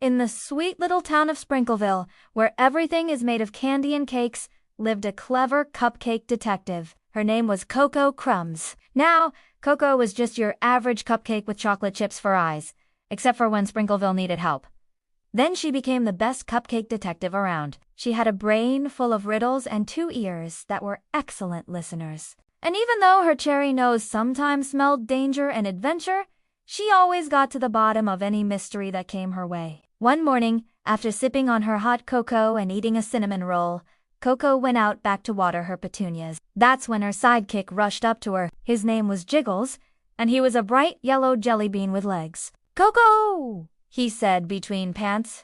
In the sweet little town of Sprinkleville, where everything is made of candy and cakes, lived a clever cupcake detective. Her name was Coco Crumbs. Now, Coco was just your average cupcake with chocolate chips for eyes, except for when Sprinkleville needed help. Then she became the best cupcake detective around. She had a brain full of riddles and 2 ears that were excellent listeners. And even though her cherry nose sometimes smelled danger and adventure, she always got to the bottom of any mystery that came her way. One morning, after sipping on her hot cocoa and eating a cinnamon roll, Coco went out back to water her petunias. That's when her sidekick rushed up to her. His name was Jiggles, and he was a bright yellow jellybean with legs. "Coco!" he said between pants.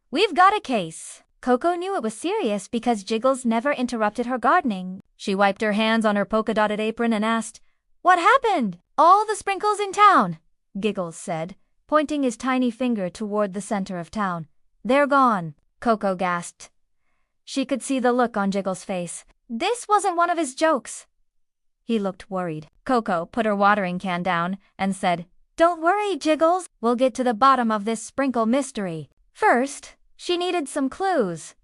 "We've got a case." Coco knew it was serious because Jiggles never interrupted her gardening. She wiped her hands on her polka-dotted apron and asked, "What happened?" "All the sprinkles in town," Giggles said, pointing his tiny finger toward the center of town. "They're gone," Coco gasped. She could see the look on Jiggles' face. This wasn't one of his jokes. He looked worried. Coco put her watering can down and said, "Don't worry, Jiggles. We'll get to the bottom of this sprinkle mystery." First, she needed some clues.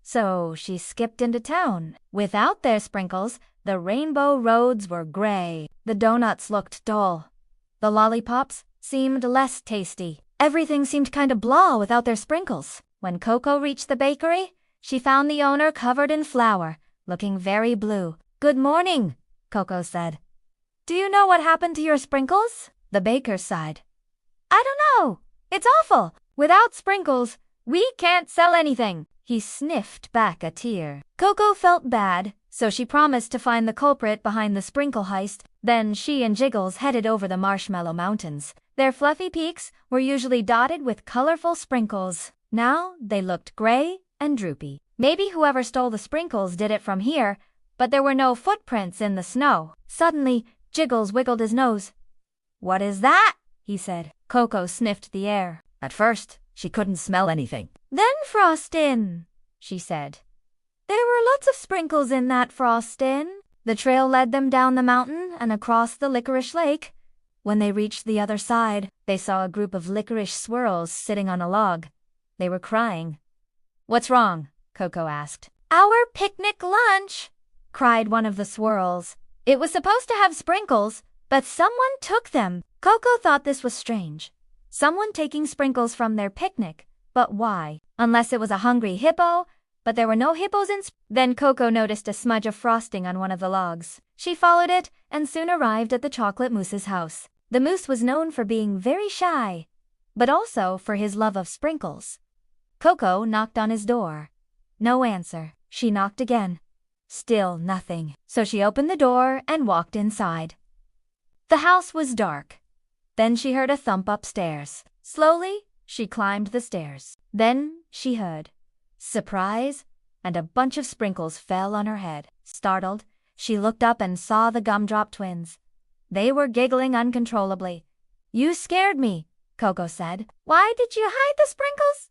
So she skipped into town. Without their sprinkles, the rainbow roads were gray. The donuts looked dull. The lollipops seemed less tasty. Everything seemed kind of blah without their sprinkles. When Coco reached the bakery, she found the owner covered in flour, looking very blue. "Good morning," Coco said. "Do you know what happened to your sprinkles?" The baker sighed. "I don't know. It's awful. Without sprinkles, we can't sell anything." He sniffed back a tear. Coco felt bad, so she promised to find the culprit behind the sprinkle heist. Then she and Jiggles headed over the Marshmallow Mountains. Their fluffy peaks were usually dotted with colorful sprinkles. Now they looked gray and droopy. Maybe whoever stole the sprinkles did it from here, but there were no footprints in the snow. Suddenly, Jiggles wiggled his nose. "What is that?" he said. Coco sniffed the air. At first, she couldn't smell anything. "Then frostin'," she said. "There were lots of sprinkles in that frostin'." The trail led them down the mountain and across the licorice lake. When they reached the other side, they saw a group of licorice swirls sitting on a log. They were crying. "What's wrong?" Coco asked. "Our picnic lunch," cried one of the swirls. "It was supposed to have sprinkles, but someone took them." Coco thought this was strange. Someone taking sprinkles from their picnic, but why? Unless it was a hungry hippo, but there were no hippos in. Then Coco noticed a smudge of frosting on one of the logs. She followed it and soon arrived at the chocolate moose's house. The moose was known for being very shy, but also for his love of sprinkles. Coco knocked on his door. No answer. She knocked again. Still nothing. So she opened the door and walked inside. The house was dark. Then she heard a thump upstairs. Slowly, she climbed the stairs. Then she heard surprise, and a bunch of sprinkles fell on her head. Startled, she looked up and saw the Gumdrop twins. They were giggling uncontrollably. "You scared me," Coco said. "Why did you hide the sprinkles?"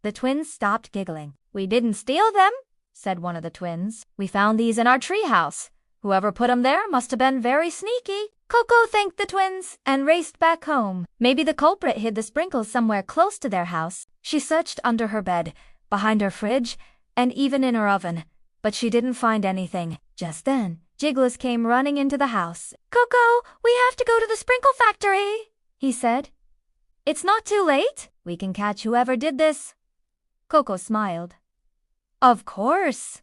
The twins stopped giggling. "We didn't steal them," said one of the twins. "We found these in our treehouse. Whoever put them there must have been very sneaky." Coco thanked the twins and raced back home. Maybe the culprit hid the sprinkles somewhere close to their house. She searched under her bed, behind her fridge, and even in her oven, but she didn't find anything. Just then, Jiggles came running into the house. "Coco, we have to go to the sprinkle factory," he said. "It's not too late. We can catch whoever did this." Coco smiled. Of course.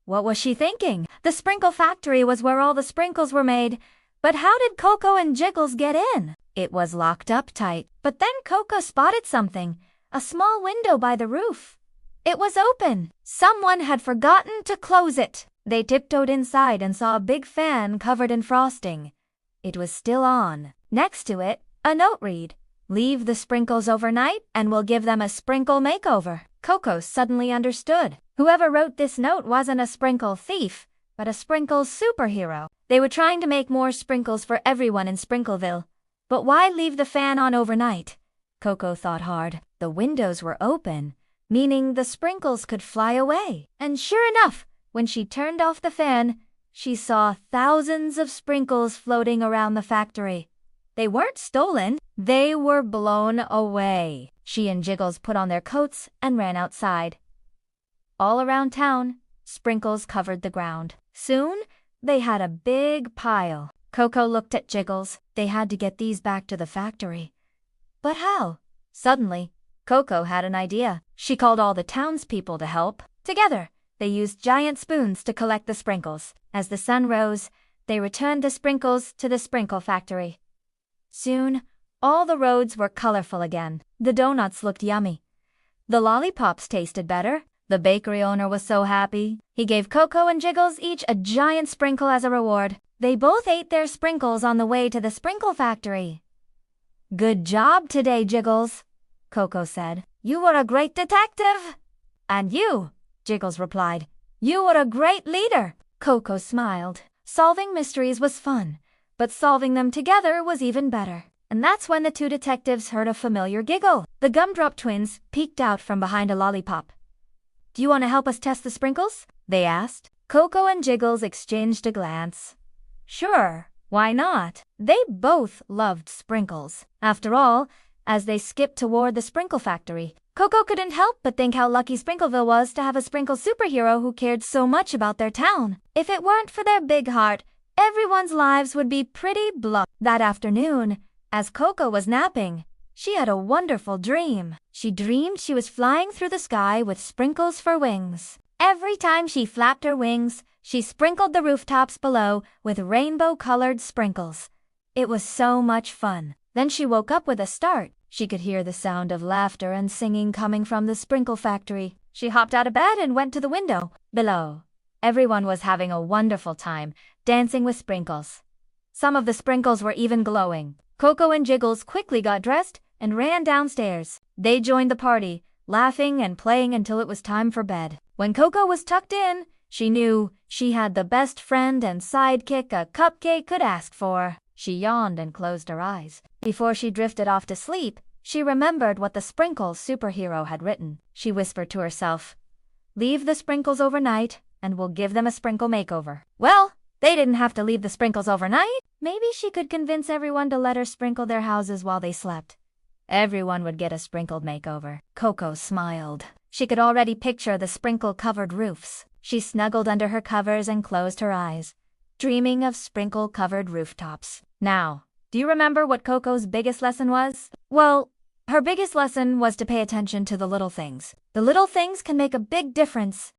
What was she thinking? The sprinkle factory was where all the sprinkles were made, but how did Coco and Jiggles get in? It was locked up tight. But then Coco spotted something, a small window by the roof. It was open. Someone had forgotten to close it. They tiptoed inside and saw a big fan covered in frosting. It was still on. Next to it, a note read, "Leave the sprinkles overnight and we'll give them a sprinkle makeover." Coco suddenly understood. Whoever wrote this note wasn't a sprinkle thief, but a sprinkle superhero. They were trying to make more sprinkles for everyone in Sprinkleville. But why leave the fan on overnight? Coco thought hard. The windows were open, meaning the sprinkles could fly away. And sure enough, when she turned off the fan, she saw thousands of sprinkles floating around the factory. They weren't stolen. They were blown away. She and Jiggles put on their coats and ran outside. All around town, sprinkles covered the ground. Soon, they had a big pile. Coco looked at Jiggles. They had to get these back to the factory. But how? Suddenly, Coco had an idea. She called all the townspeople to help. Together, they used giant spoons to collect the sprinkles. As the sun rose, they returned the sprinkles to the sprinkle factory. Soon, all the roads were colorful again. The donuts looked yummy. The lollipops tasted better. The bakery owner was so happy. He gave Coco and Jiggles each a giant sprinkle as a reward. They both ate their sprinkles on the way to the sprinkle factory. "Good job today, Jiggles," Coco said. "You were a great detective." "And you," Jiggles replied. "You were a great leader." Coco smiled. Solving mysteries was fun, but solving them together was even better. And that's when the two detectives heard a familiar giggle. The Gumdrop twins peeked out from behind a lollipop. "Do you want to help us test the sprinkles?" they asked. Coco and Jiggles exchanged a glance. Sure, why not? They both loved sprinkles. After all, as they skipped toward the sprinkle factory, Coco couldn't help but think how lucky Sprinkleville was to have a sprinkle superhero who cared so much about their town. If it weren't for their big heart, everyone's lives would be pretty blah. That afternoon, as Coco was napping, she had a wonderful dream. She dreamed she was flying through the sky with sprinkles for wings. Every time she flapped her wings, she sprinkled the rooftops below with rainbow-colored sprinkles. It was so much fun. Then she woke up with a start. She could hear the sound of laughter and singing coming from the sprinkle factory. She hopped out of bed and went to the window. Below, everyone was having a wonderful time, dancing with sprinkles. Some of the sprinkles were even glowing. Coco and Jiggles quickly got dressed and ran downstairs. They joined the party, laughing and playing until it was time for bed. When Coco was tucked in, she knew she had the best friend and sidekick a cupcake could ask for. She yawned and closed her eyes. Before she drifted off to sleep, she remembered what the sprinkle superhero had written. She whispered to herself, "Leave the sprinkles overnight, and we'll give them a sprinkle makeover." Well, they didn't have to leave the sprinkles overnight. Maybe she could convince everyone to let her sprinkle their houses while they slept. Everyone would get a sprinkled makeover. Coco smiled. She could already picture the sprinkle-covered roofs. She snuggled under her covers and closed her eyes, dreaming of sprinkle-covered rooftops. Now, do you remember what Coco's biggest lesson was? Well, her biggest lesson was to pay attention to the little things. The little things can make a big difference